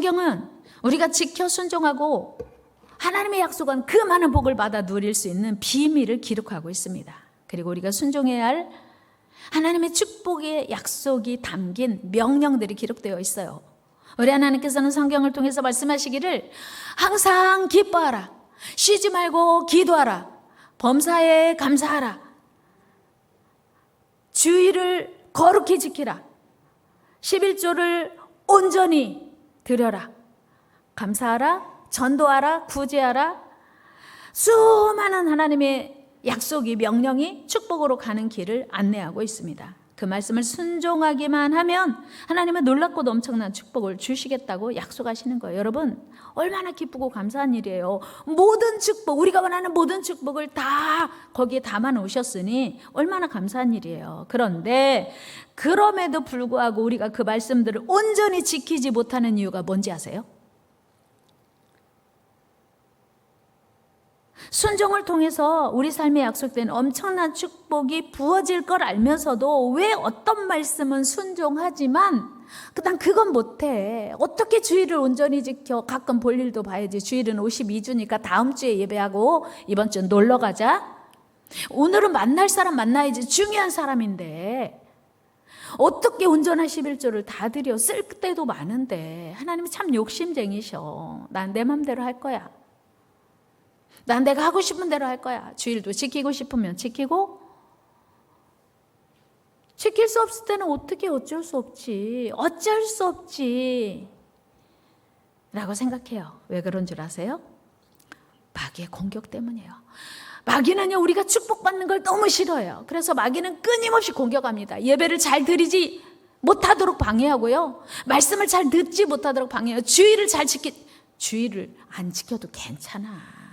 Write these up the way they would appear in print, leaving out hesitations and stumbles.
성경은 우리가 지켜 순종하고 하나님의 약속한 그 많은 복을 받아 누릴 수 있는 비밀을 기록하고 있습니다. 그리고 우리가 순종해야 할 하나님의 축복의 약속이 담긴 명령들이 기록되어 있어요. 우리 하나님께서는 성경을 통해서 말씀하시기를 항상 기뻐하라, 쉬지 말고 기도하라, 범사에 감사하라, 주의를 거룩히 지키라, 11조를 온전히 드려라, 감사하라, 전도하라, 구제하라. 수많은 하나님의 약속이, 명령이 축복으로 가는 길을 안내하고 있습니다. 그 말씀을 순종하기만 하면 하나님은 놀랍고도 엄청난 축복을 주시겠다고 약속하시는 거예요. 여러분, 얼마나 기쁘고 감사한 일이에요. 모든 축복, 우리가 원하는 모든 축복을 다 거기에 담아 놓으셨으니 얼마나 감사한 일이에요. 그런데 그럼에도 불구하고 우리가 그 말씀들을 온전히 지키지 못하는 이유가 뭔지 아세요? 순종을 통해서 우리 삶에 약속된 엄청난 축복이 부어질 걸 알면서도 왜 어떤 말씀은 순종하지만 난 그건 못해. 어떻게 주일을 온전히 지켜? 가끔 볼 일도 봐야지. 주일은 52주니까 다음 주에 예배하고 이번 주 놀러 가자. 오늘은 만날 사람 만나야지. 중요한 사람인데 어떻게 온전한 11조를 다 드려? 쓸 때도 많은데 하나님은 참 욕심쟁이셔. 난 내 맘대로 할 거야. 난 내가 하고 싶은 대로 할 거야. 주일도 지키고 싶으면 지키고, 지킬 수 없을 때는 어떻게 어쩔 수 없지. 어쩔 수 없지 라고 생각해요. 왜 그런 줄 아세요? 마귀의 공격 때문이에요. 마귀는요, 우리가 축복받는 걸 너무 싫어해요. 그래서 마귀는 끊임없이 공격합니다. 예배를 잘 드리지 못하도록 방해하고요, 말씀을 잘 듣지 못하도록 방해해요. 주일을 안 지켜도 괜찮아.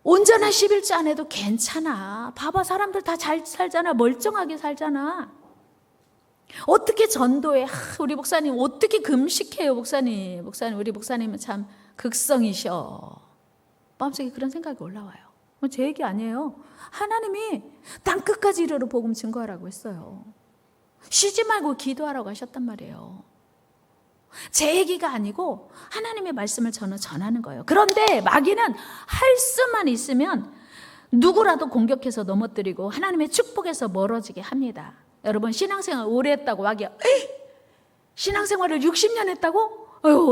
온전한 11조 안 해도 괜찮아. 봐봐, 사람들 다 잘 살잖아. 멀쩡하게 살잖아. 어떻게 전도해? 우리 목사님 어떻게 금식해요? 목사님 우리 목사님은 참 극성이셔. 마음속에 그런 생각이 올라와요. 제 얘기 아니에요. 하나님이 땅끝까지 이르러 복음 증거하라고 했어요. 쉬지 말고 기도하라고 하셨단 말이에요. 제 얘기가 아니고 하나님의 말씀을 저는 전하는 거예요. 그런데 마귀는 할 수만 있으면 누구라도 공격해서 넘어뜨리고 하나님의 축복에서 멀어지게 합니다. 여러분, 신앙생활 오래 했다고 마귀가 신앙생활을 60년 했다고?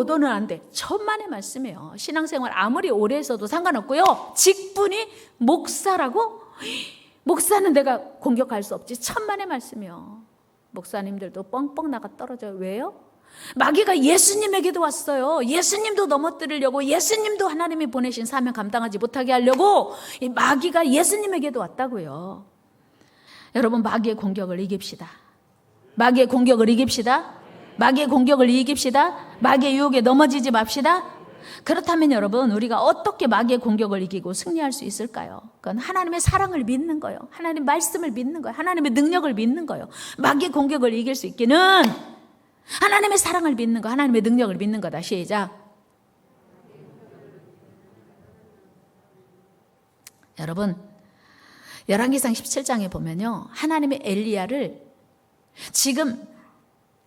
너는 안 돼. 천만의 말씀이에요. 신앙생활 아무리 오래 했어도 상관없고요, 직분이 목사라고? 목사는 내가 공격할 수 없지. 천만의 말씀이요. 목사님들도 뻥뻥 나가 떨어져요. 왜요? 마귀가 예수님에게도 왔어요. 예수님도 넘어뜨리려고, 예수님도 하나님이 보내신 사명 감당하지 못하게 하려고 이 마귀가 예수님에게도 왔다고요. 여러분, 마귀의 공격을 이깁시다. 마귀의 공격을 이깁시다. 마귀의 공격을 이깁시다. 마귀의 유혹에 넘어지지 맙시다. 그렇다면 여러분, 우리가 어떻게 마귀의 공격을 이기고 승리할 수 있을까요? 그건 하나님의 사랑을 믿는 거예요. 하나님 말씀을 믿는 거예요. 하나님의 능력을 믿는 거예요. 마귀의 공격을 이길 수 있기는 하나님의 사랑을 믿는 거, 하나님의 능력을 믿는 거다. 시작. 여러분, 열왕기상 17장에 보면요, 하나님의 엘리야를 지금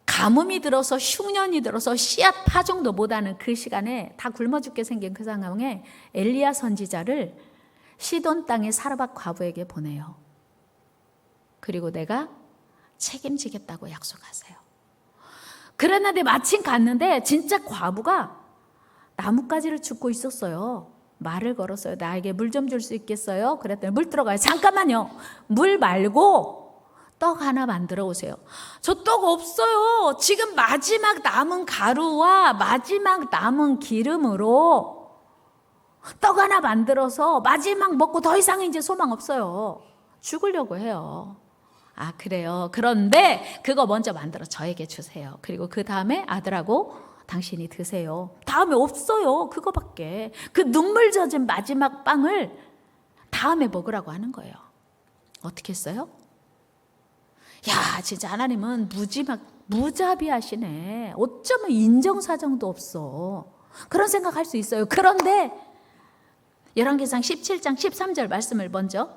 가뭄이 들어서 흉년이 들어서 씨앗 파종도 못하는 그 시간에 다 굶어 죽게 생긴 그 상황에 엘리야 선지자를 시돈 땅의 사르밧 과부에게 보내요. 그리고 내가 책임지겠다고 약속하세요. 그랬는데 마침 갔는데 진짜 과부가 나뭇가지를 줍고 있었어요. 말을 걸었어요. 나에게 물 좀 줄 수 있겠어요? 그랬더니 물 들어가요. 잠깐만요. 물 말고 떡 하나 만들어 오세요. 저 떡 없어요. 지금 마지막 남은 가루와 마지막 남은 기름으로 떡 하나 만들어서 마지막 먹고 더 이상 이제 소망 없어요. 죽으려고 해요. 아, 그래요. 그런데 그거 먼저 만들어 저에게 주세요. 그리고 그 다음에 아들하고 당신이 드세요. 다음에 없어요. 그거밖에. 그 눈물 젖은 마지막 빵을 다음에 먹으라고 하는 거예요. 어떻게 했어요? 야, 진짜 하나님은 무자비하시네. 어쩌면 인정사정도 없어. 그런 생각할 수 있어요. 그런데 열왕기상 17장 13절 말씀을 먼저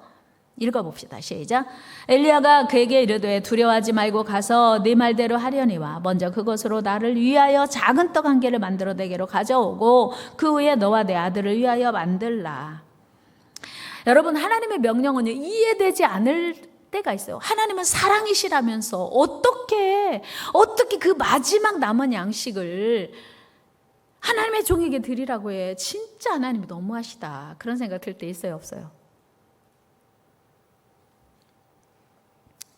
읽어봅시다. 시작. 엘리야가 그에게 이르되 두려워하지 말고 가서 네 말대로 하려니와 먼저 그것으로 나를 위하여 작은 떡 한 개를 만들어 내게로 가져오고 그 후에 너와 내 아들을 위하여 만들라. 여러분, 하나님의 명령은 이해되지 않을 때가 있어요. 하나님은 사랑이시라면서 어떻게 그 마지막 남은 양식을 하나님의 종에게 드리라고 해. 진짜 하나님이 너무하시다. 그런 생각 들 때 있어요, 없어요?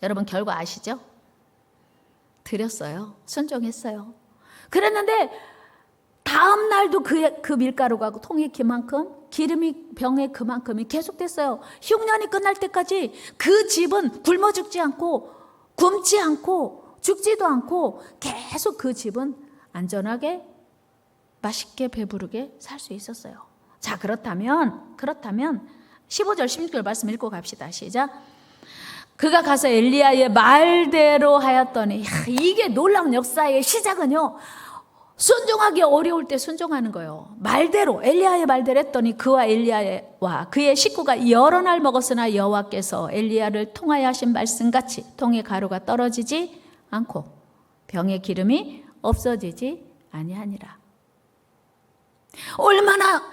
여러분, 결과 아시죠? 드렸어요. 순종했어요. 그랬는데 다음 날도 그 밀가루가 통에 그만큼, 기름이 병에 그만큼이 계속됐어요. 흉년이 끝날 때까지 그 집은 굶어 죽지 않고 굶지 않고 죽지도 않고 계속 그 집은 안전하게 맛있게 배부르게 살 수 있었어요. 자, 그렇다면 15절 16절 말씀 읽고 갑시다. 시작. 그가 가서 엘리야의 말대로 하였더니, 이게 놀라운 역사의 시작은요, 순종하기 어려울 때 순종하는 거예요. 말대로, 엘리야의 말대로 했더니 그와 엘리야와 그의 식구가 여러 날 먹었으나 여호와께서 엘리야를 통하여 하신 말씀같이 통의 가루가 떨어지지 않고 병의 기름이 없어지지 아니하니라. 얼마나,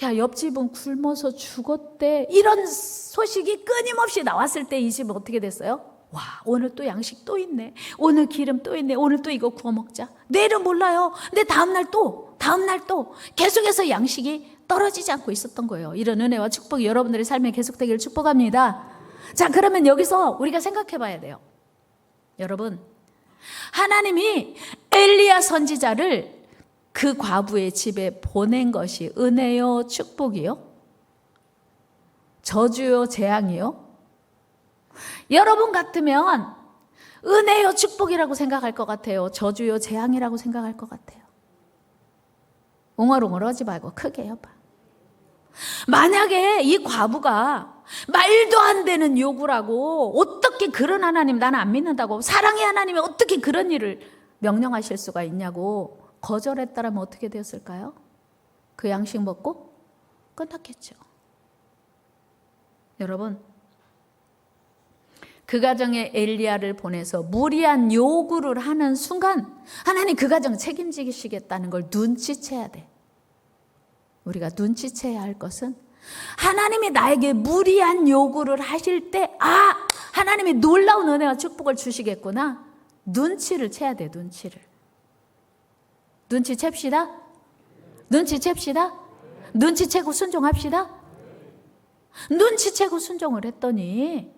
야, 옆집은 굶어서 죽었대, 이런 소식이 끊임없이 나왔을 때 이 집은 어떻게 됐어요? 와, 오늘 또 양식 또 있네, 오늘 기름 또 있네, 오늘 또 이거 구워 먹자. 내일은 몰라요. 근데 다음날 또 계속해서 양식이 떨어지지 않고 있었던 거예요. 이런 은혜와 축복이 여러분들의 삶에 계속되기를 축복합니다. 자, 그러면 여기서 우리가 생각해 봐야 돼요. 여러분, 하나님이 엘리야 선지자를 그 과부의 집에 보낸 것이 은혜요, 축복이요? 저주요, 재앙이요? 여러분 같으면 은혜요, 축복이라고 생각할 것 같아요? 저주요, 재앙이라고 생각할 것 같아요? 웅얼웅얼하지 말고 크게 해봐. 만약에 이 과부가 말도 안 되는 요구를 하고, 어떻게 그런 하나님 나는 안 믿는다고, 사랑의 하나님이 어떻게 그런 일을 명령하실 수가 있냐고 거절했다라면 어떻게 되었을까요? 그 양식 먹고 끝났겠죠. 여러분, 그 가정에 엘리야를 보내서 무리한 요구를 하는 순간 하나님 그 가정 책임지시겠다는 걸 눈치채야 돼. 우리가 눈치채야 할 것은, 하나님이 나에게 무리한 요구를 하실 때, 하나님이 놀라운 은혜와 축복을 주시겠구나. 눈치를 채야 돼, 눈치를. 눈치챕시다. 눈치채고 순종합시다. 눈치채고 순종을 했더니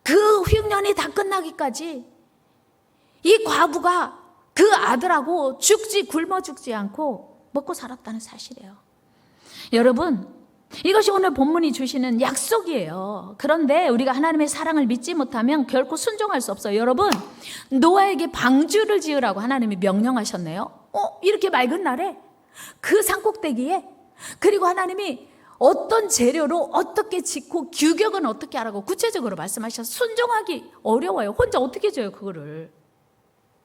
그 흉년이 다 끝나기까지 이 과부가 그 아들하고 굶어 죽지 않고 먹고 살았다는 사실이에요. 여러분, 이것이 오늘 본문이 주시는 약속이에요. 그런데 우리가 하나님의 사랑을 믿지 못하면 결코 순종할 수 없어요. 여러분, 노아에게 방주를 지으라고 하나님이 명령하셨네요. 이렇게 맑은 날에 그 산꼭대기에, 그리고 하나님이 어떤 재료로 어떻게 짓고 규격은 어떻게 하라고 구체적으로 말씀하셔서 순종하기 어려워요. 혼자 어떻게 져요, 그거를.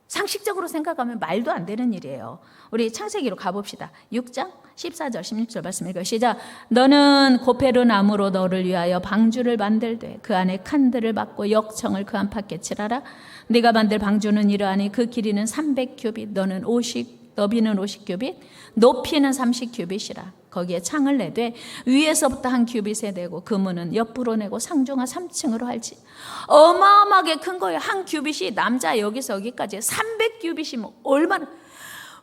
상식적으로 생각하면 말도 안 되는 일이에요. 우리 창세기로 가봅시다. 6장 14절 16절 말씀 읽어요. 시작. 너는 고페르 나무로 너를 위하여 방주를 만들되 그 안에 칸들을 박고 역청을 그 안팎에 칠하라. 네가 만들 방주는 이러하니 그 길이는 300규빗, 너비는 50규빗, 높이는 30규빗이라. 거기에 창을 내되 위에서부터 한 규빗에 내고 그 문은 옆으로 내고 상중하 3층으로 할지. 어마어마하게 큰 거예요. 한 규빗이 남자 여기서 여기까지 300규빗이면 얼마나,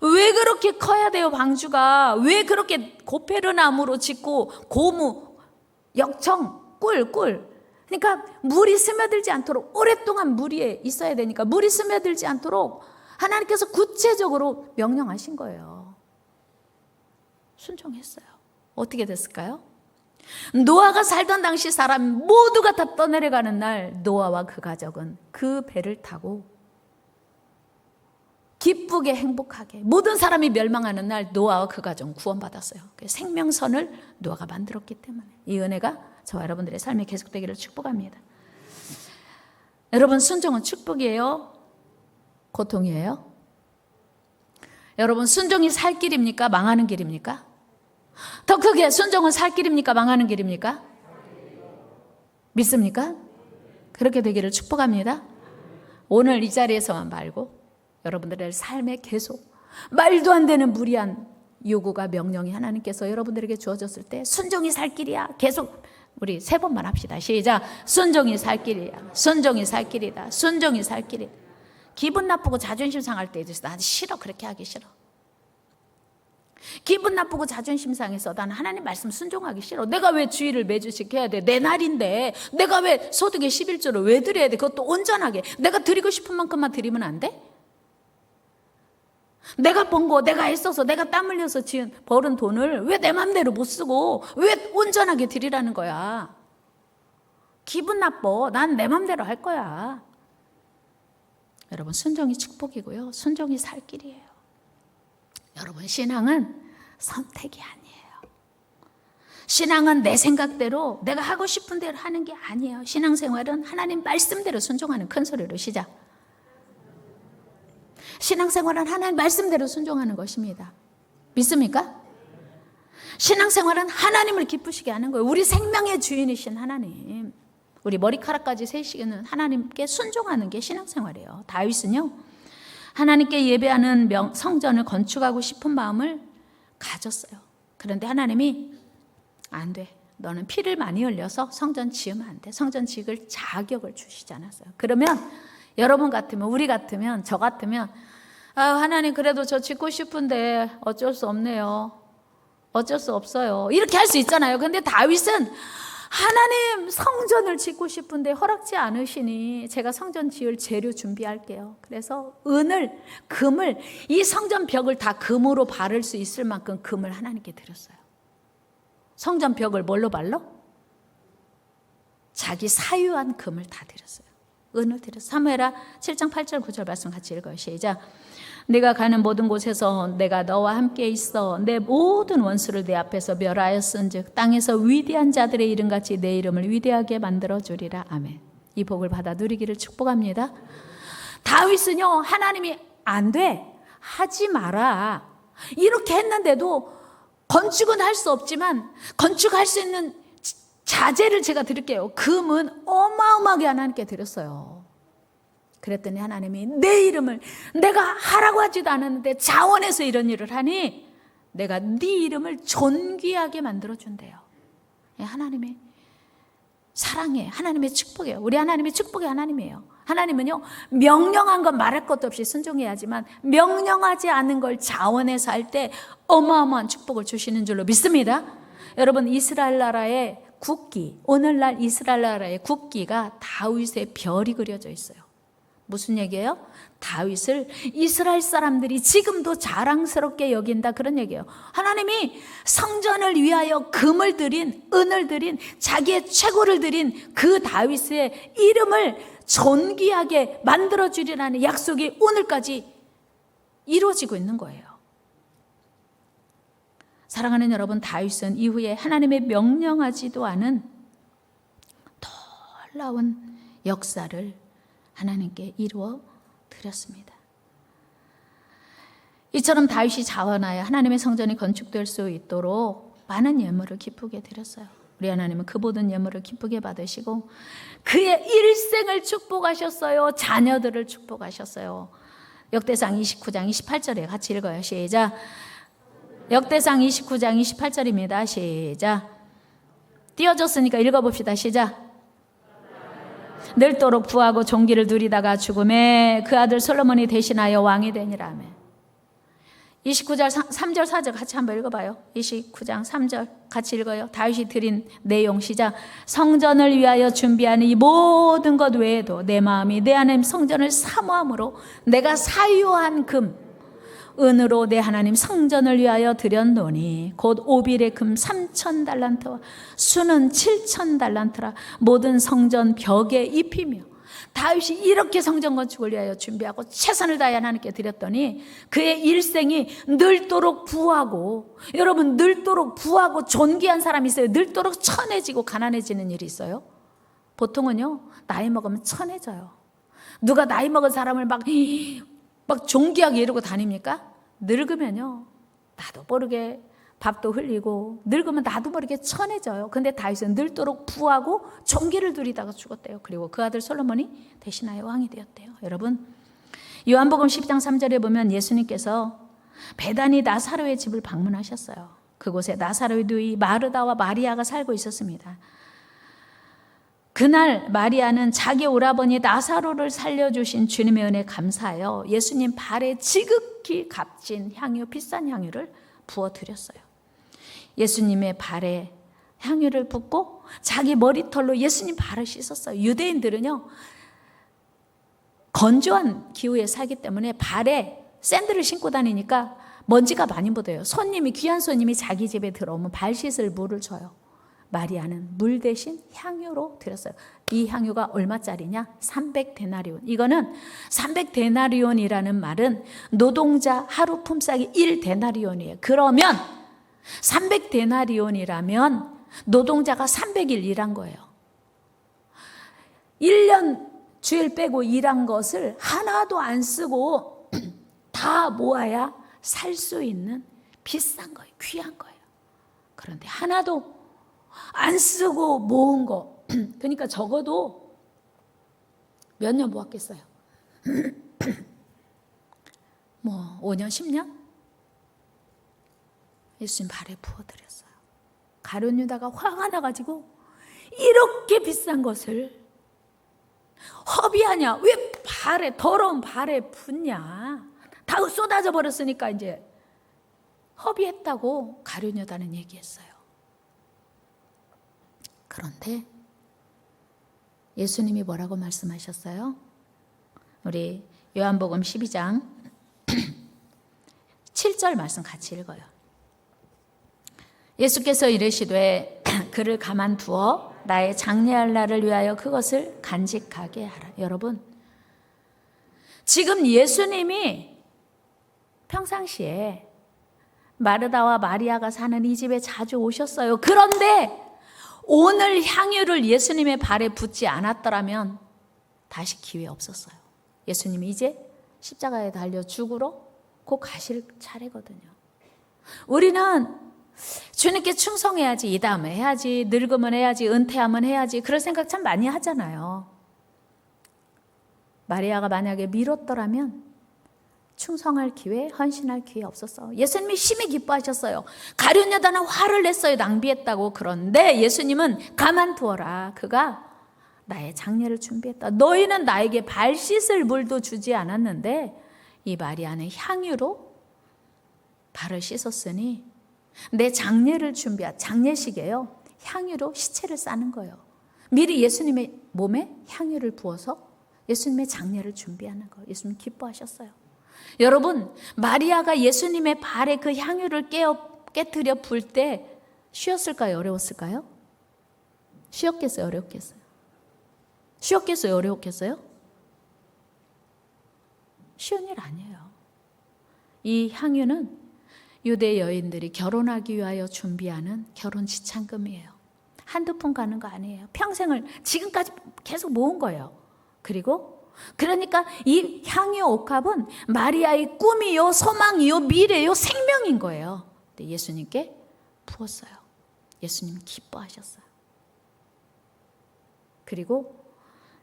왜 그렇게 커야 돼요, 방주가? 왜 그렇게 고페르 나무로 짓고 고무, 역청, 꿀. 그러니까 물이 스며들지 않도록, 오랫동안 물 위에 있어야 되니까 물이 스며들지 않도록 하나님께서 구체적으로 명령하신 거예요. 순종했어요. 어떻게 됐을까요? 노아가 살던 당시 사람 모두가 다 떠내려가는 날, 노아와 그 가족은 그 배를 타고 기쁘게 행복하게, 모든 사람이 멸망하는 날 노아와 그 가정 구원받았어요. 생명선을 노아가 만들었기 때문에 이 은혜가 저와 여러분들의 삶에 계속되기를 축복합니다. 여러분, 순종은 축복이에요? 고통이에요? 여러분, 순종이 살 길입니까? 망하는 길입니까? 더 크게 어떻게 순종은 살 길입니까? 망하는 길입니까? 믿습니까? 그렇게 되기를 축복합니다. 오늘 이 자리에서만 말고 여러분들의 삶에 계속 말도 안 되는 무리한 요구가 명령이 하나님께서 여러분들에게 주어졌을 때 순종이 살 길이야. 계속 우리 3번만 합시다. 시작. 순종이 살 길이야. 순종이 살 길이다. 순종이 살 길이다. 기분 나쁘고 자존심 상할 때 있어서 난 싫어. 그렇게 하기 싫어. 기분 나쁘고 자존심 상해서 나는 하나님 말씀 순종하기 싫어. 내가 왜 주일을 매주 지켜야 돼? 내 날인데. 내가 왜 소득의 11조를 왜 드려야 돼? 그것도 온전하게. 내가 드리고 싶은 만큼만 드리면 안 돼? 내가 번 거, 내가 애써서, 내가 땀 흘려서 벌은 돈을 왜 내 맘대로 못 쓰고 왜 온전하게 드리라는 거야? 기분 나빠. 난 내 맘대로 할 거야. 여러분, 순종이 축복이고요. 순종이 살 길이에요. 여러분, 신앙은 선택이 아니에요. 신앙은 내 생각대로 내가 하고 싶은 대로 하는 게 아니에요. 신앙생활은 하나님 말씀대로 순종하는, 큰 소리로 시작. 신앙생활은 하나님 말씀대로 순종하는 것입니다. 믿습니까? 신앙생활은 하나님을 기쁘시게 하는 거예요. 우리 생명의 주인이신 하나님, 우리 머리카락까지 세시는 하나님께 순종하는 게 신앙생활이에요. 다윗은요, 하나님께 예배하는 성전을 건축하고 싶은 마음을 가졌어요. 그런데 하나님이 안 돼. 너는 피를 많이 흘려서 성전 지으면 안 돼. 성전 지을 자격을 주시지 않았어요. 그러면 여러분 같으면, 우리 같으면, 저 같으면 하나님 그래도 저 짓고 싶은데 어쩔 수 없네요. 어쩔 수 없어요. 이렇게 할 수 있잖아요. 근데 다윗은 하나님 성전을 짓고 싶은데 허락지 않으시니 제가 성전 지을 재료 준비할게요. 그래서 은을, 금을, 이 성전 벽을 다 금으로 바를 수 있을 만큼 금을 하나님께 드렸어요. 성전 벽을 뭘로 발로? 자기 사유한 금을 다 드렸어요. 은을 드렸어요. 사무엘하 7장 8절 9절 말씀 같이 읽어요. 시작. 네가 가는 모든 곳에서 내가 너와 함께 있어 내 모든 원수를 내 앞에서 멸하였은즉 땅에서 위대한 자들의 이름같이 내 이름을 위대하게 만들어주리라. 아멘. 이 복을 받아 누리기를 축복합니다. 다윗은요, 하나님이 안 돼, 하지 마라 이렇게 했는데도 건축은 할 수 없지만 건축할 수 있는 자재를 제가 드릴게요. 금은 어마어마하게 하나님께 드렸어요. 그랬더니 하나님이 내 이름을, 내가 하라고 하지도 않았는데 자원해서 이런 일을 하니 내가 네 이름을 존귀하게 만들어준대요. 하나님의 사랑이에요. 하나님의 축복이에요. 우리 하나님의 축복의 하나님이에요. 하나님은요, 명령한 건 말할 것도 없이 순종해야 하지만 명령하지 않은 걸 자원해서 할 때 어마어마한 축복을 주시는 줄로 믿습니다. 여러분, 이스라엘 나라의 국기, 오늘날 이스라엘 나라의 국기가 다윗의 별이 그려져 있어요. 무슨 얘기예요? 다윗을 이스라엘 사람들이 지금도 자랑스럽게 여긴다, 그런 얘기예요. 하나님이 성전을 위하여 금을 드린, 은을 드린, 자기의 최고를 드린 그 다윗의 이름을 존귀하게 만들어주리라는 약속이 오늘까지 이루어지고 있는 거예요. 사랑하는 여러분, 다윗은 이후에 하나님의 명령하지도 않은 놀라운 역사를 하나님께 이루어 드렸습니다. 이처럼 다윗이 자원하여 하나님의 성전이 건축될 수 있도록 많은 예물을 기쁘게 드렸어요. 우리 하나님은 그 모든 예물을 기쁘게 받으시고 그의 일생을 축복하셨어요. 자녀들을 축복하셨어요. 역대상 29장 28절에 같이 읽어요. 시작. 역대상 29장 28절입니다. 시작. 띄어졌으니까 읽어봅시다. 시작. 늘도록 부하고 존귀를 누리다가 죽음에 그 아들 솔로몬이 대신하여 왕이 되니라. 아멘. 29절 3절 4절 같이 한번 읽어봐요. 29장 3절 같이 읽어요. 다윗이 드린 내용 시작. 성전을 위하여 준비하는 이 모든 것 외에도 내 마음이 내 하나님 성전을 사모함으로 내가 사유한 금 은으로 내 하나님 성전을 위하여 드렸노니 곧 오빌의 금 3,000달란트와 수는 7,000달란트라 모든 성전 벽에 입히며. 다윗이 이렇게 성전 건축을 위하여 준비하고 최선을 다해 하나님께 드렸더니 그의 일생이 늘도록 부하고, 여러분, 늘도록 부하고 존귀한 사람이 있어요. 늘도록 천해지고 가난해지는 일이 있어요. 보통은요, 나이 먹으면 천해져요. 누가 나이 먹은 사람을 막 존귀하게 이러고 다닙니까? 늙으면요, 나도 모르게 밥도 흘리고 늙으면 나도 모르게 천해져요. 근데 다윗은 늙도록 부하고 종기를 누리다가 죽었대요. 그리고 그 아들 솔로몬이 대신하여 왕이 되었대요. 여러분, 요한복음 10장 3절에 보면 예수님께서 베다니 나사로의 집을 방문하셨어요. 그곳에 나사로의 누이 마르다와 마리아가 살고 있었습니다. 그날 마리아는 자기 오라버니 나사로를 살려주신 주님의 은혜에 감사하여 예수님 발에 지극히 값진 향유, 비싼 향유를 부어드렸어요. 예수님의 발에 향유를 붓고 자기 머리털로 예수님 발을 씻었어요. 유대인들은요, 건조한 기후에 살기 때문에 발에 샌들을 신고 다니니까 먼지가 많이 묻어요. 귀한 손님이 자기 집에 들어오면 발 씻을 물을 줘요. 마리아는 물 대신 향유로 드렸어요. 이 향유가 얼마짜리냐? 300데나리온. 이거는 300데나리온이라는 말은 노동자 하루 품삯이 1데나리온이에요. 그러면 300데나리온이라면 노동자가 300일 일한 거예요. 1년 주일 빼고 일한 것을 하나도 안 쓰고 다 모아야 살 수 있는 비싼 거예요. 귀한 거예요. 그런데 하나도 안 쓰고 모은 거, 그러니까 적어도 몇 년 모았겠어요? 뭐 5년, 10년? 예수님 발에 부어드렸어요. 가룟 유다가 화가 나가지고 이렇게 비싼 것을 허비하냐? 왜 발에, 더러운 발에 붓냐? 다 쏟아져 버렸으니까 이제 허비했다고 가룟 유다는 얘기했어요. 그런데 예수님이 뭐라고 말씀하셨어요? 우리 요한복음 12장 7절 말씀 같이 읽어요. 예수께서 이르시되 그를 가만두어 나의 장래할 날을 위하여 그것을 간직하게 하라. 여러분, 지금 예수님이 평상시에 마르다와 마리아가 사는 이 집에 자주 오셨어요. 그런데 오늘 향유를 예수님의 발에 붓지 않았더라면 다시 기회 없었어요. 예수님이 이제 십자가에 달려 죽으러 곧 가실 차례거든요. 우리는 주님께 충성해야지, 이 다음에 해야지, 늙으면 해야지, 은퇴하면 해야지, 그런 생각 참 많이 하잖아요. 마리아가 만약에 미뤘더라면 충성할 기회, 헌신할 기회 없었어. 예수님이 심히 기뻐하셨어요. 가룟 유다는 화를 냈어요. 낭비했다고. 그런데 예수님은 가만두어라. 그가 나의 장례를 준비했다. 너희는 나에게 발 씻을 물도 주지 않았는데 이 마리아는 향유로 발을 씻었으니 내 장례를 장례식이에요. 향유로 시체를 싸는 거예요. 미리 예수님의 몸에 향유를 부어서 예수님의 장례를 준비하는 거예요. 예수님 기뻐하셨어요. 여러분, 마리아가 예수님의 발에 그 향유를 깨뜨려 불 때 쉬웠을까요? 어려웠을까요? 쉬웠겠어요? 어려웠겠어요? 쉬웠겠어요? 어려웠겠어요? 쉬운 일 아니에요. 이 향유는 유대 여인들이 결혼하기 위하여 준비하는 결혼 지참금이에요. 한두 푼 가는 거 아니에요. 평생을 지금까지 계속 모은 거예요. 그러니까 이 향유 옥합은 마리아의 꿈이요, 소망이요, 미래요, 생명인 거예요. 근데 예수님께 부었어요. 예수님 기뻐하셨어요. 그리고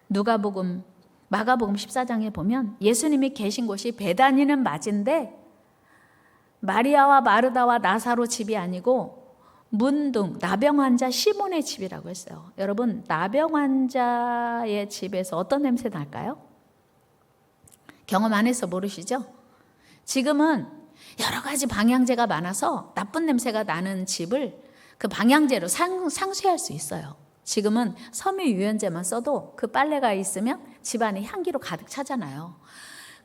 마가복음 14장에 보면 예수님이 계신 곳이 베다니는 맞은데 마리아와 마르다와 나사로 집이 아니고 문둥, 나병 환자 시몬의 집이라고 했어요. 여러분, 나병 환자의 집에서 어떤 냄새 날까요? 경험 안 해서 모르시죠? 지금은 여러 가지 방향제가 많아서 나쁜 냄새가 나는 집을 그 방향제로 상쇄할 수 있어요. 지금은 섬유유연제만 써도 그 빨래가 있으면 집안에 향기로 가득 차잖아요.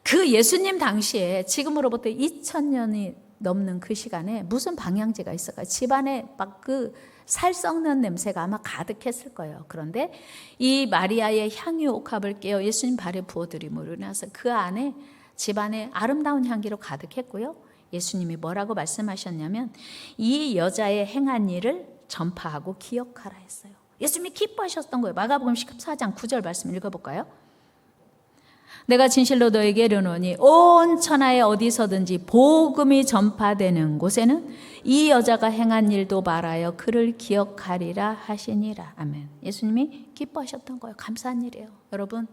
그 예수님 당시에 지금으로부터 2000년이 넘는 그 시간에 무슨 방향제가 있을까요? 집안에 막 그 살 썩는 냄새가 아마 가득했을 거예요. 그런데 이 마리아의 향유 옥합을 깨어 예수님 발에 부어드림으로 인해서 그 안에 집안에 아름다운 향기로 가득했고요. 예수님이 뭐라고 말씀하셨냐면 이 여자의 행한 일을 전파하고 기억하라 했어요. 예수님이 기뻐하셨던 거예요. 마가복음 14장 9절 말씀 읽어볼까요? 내가 진실로 너에게 이르노니 온 천하에 어디서든지 복음이 전파되는 곳에는 이 여자가 행한 일도 말하여 그를 기억하리라 하시니라. 아멘. 예수님이 기뻐하셨던 거예요. 감사한 일이에요. 여러분,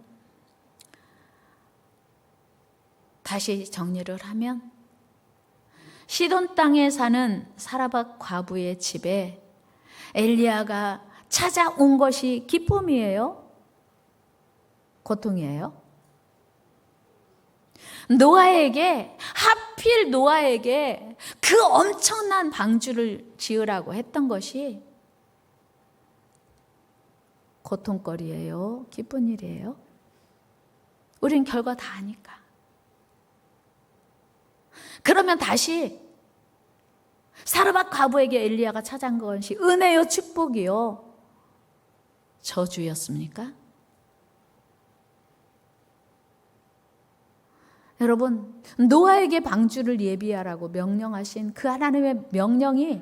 다시 정리를 하면 시돈 땅에 사는 사라밧 과부의 집에 엘리야가 찾아온 것이 기쁨이에요? 고통이에요? 하필 노아에게 그 엄청난 방주를 지으라고 했던 것이 고통거리예요? 기쁜 일이에요? 우린 결과 다 아니까. 그러면 다시 사르밧 과부에게 엘리야가 찾아온 것이 은혜요, 축복이요, 저주였습니까? 여러분, 노아에게 방주를 예비하라고 명령하신 그 하나님의 명령이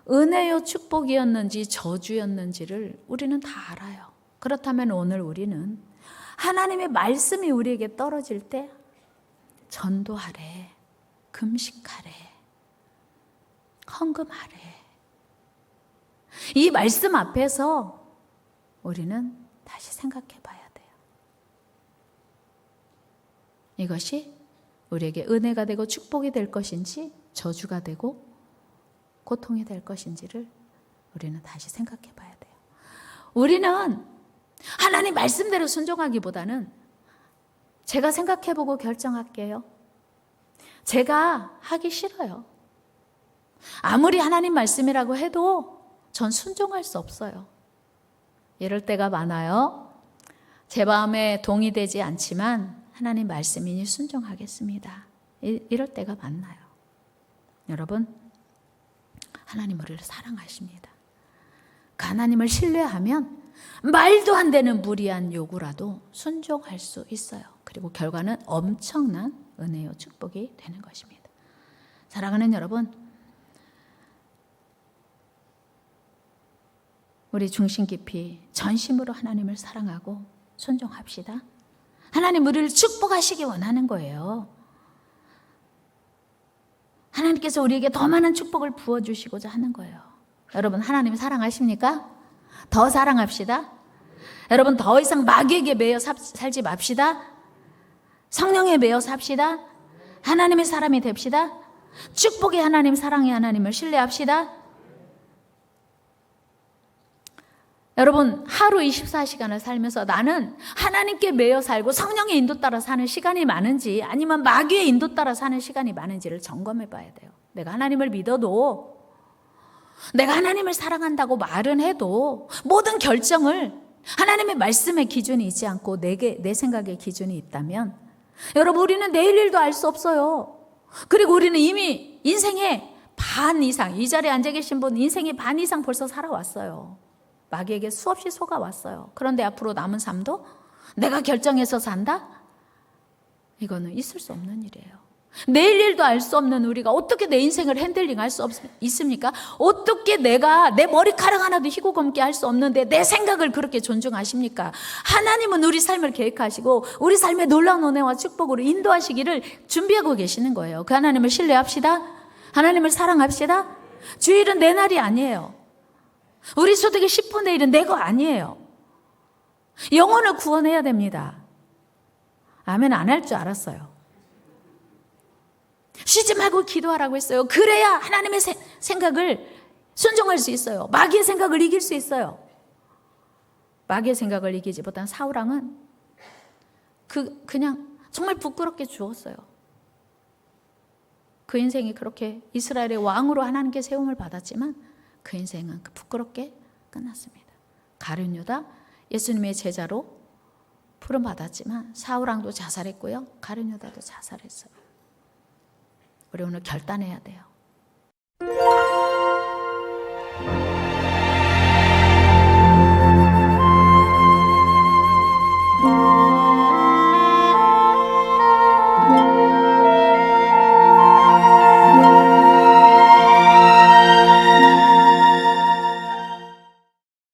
은혜요, 축복이었는지 저주였는지를 우리는 다 알아요. 그렇다면 오늘 우리는 하나님의 말씀이 우리에게 떨어질 때 전도하래, 금식하래, 헌금하래. 이 말씀 앞에서 우리는 다시 생각해 봐야 돼요. 이것이 우리에게 은혜가 되고 축복이 될 것인지 저주가 되고 고통이 될 것인지를 우리는 다시 생각해 봐야 돼요. 우리는 하나님 말씀대로 순종하기보다는 제가 생각해 보고 결정할게요. 제가 하기 싫어요. 아무리 하나님 말씀이라고 해도 전 순종할 수 없어요. 이럴 때가 많아요. 제 마음에 동의되지 않지만 하나님 말씀이니 순종하겠습니다. 이럴 때가 많나요? 여러분, 하나님 우리를 사랑하십니다. 그 하나님을 신뢰하면 말도 안 되는 무리한 요구라도 순종할 수 있어요. 그리고 결과는 엄청난 은혜요, 축복이 되는 것입니다. 사랑하는 여러분, 우리 중심 깊이 전심으로 하나님을 사랑하고 순종합시다. 하나님 우리를 축복하시기 원하는 거예요. 하나님께서 우리에게 더 많은 축복을 부어주시고자 하는 거예요. 여러분, 하나님 사랑하십니까? 더 사랑합시다. 여러분, 더 이상 마귀에게 매여 살지 맙시다. 성령에 매여 삽시다. 하나님의 사람이 됩시다. 축복의 하나님, 사랑의 하나님을 신뢰합시다. 여러분, 하루 24시간을 살면서 나는 하나님께 매여 살고 성령의 인도 따라 사는 시간이 많은지 아니면 마귀의 인도 따라 사는 시간이 많은지를 점검해 봐야 돼요. 내가 하나님을 믿어도, 내가 하나님을 사랑한다고 말은 해도 모든 결정을 하나님의 말씀의 기준이 있지 않고 내 생각의 기준이 있다면 여러분, 우리는 내일 일도 알 수 없어요. 그리고 우리는 이미 인생의 반 이상, 이 자리에 앉아 계신 분 인생의 반 이상 벌써 살아왔어요. 마귀에게 수없이 속아왔어요. 그런데 앞으로 남은 삶도 내가 결정해서 산다? 이거는 있을 수 없는 일이에요. 내일 일도 알 수 없는 우리가 어떻게 내 인생을 핸들링할 수 있습니까? 어떻게 내가 내 머리카락 하나도 희고 검게 할 수 없는데 내 생각을 그렇게 존중하십니까? 하나님은 우리 삶을 계획하시고 우리 삶의 놀라운 은혜와 축복으로 인도하시기를 준비하고 계시는 거예요. 그 하나님을 신뢰합시다. 하나님을 사랑합시다. 주일은 내 날이 아니에요. 우리 소득의 10분의 1은 내 거 아니에요. 영혼을 구원해야 됩니다. 아멘. 안 할 줄 알았어요. 쉬지 말고 기도하라고 했어요. 그래야 하나님의 생각을 순종할 수 있어요. 마귀의 생각을 이길 수 있어요. 마귀의 생각을 이기지 못한 사울왕은 그냥 정말 부끄럽게 죽었어요. 그 인생이 그렇게 이스라엘의 왕으로 하나님께 세움을 받았지만 그 인생은 부끄럽게 끝났습니다. 가룟 유다, 예수님의 제자로 부름받았지만 사울왕도 자살했고요. 가룟 유다도 자살했어요. 우리 오늘 결단해야 돼요.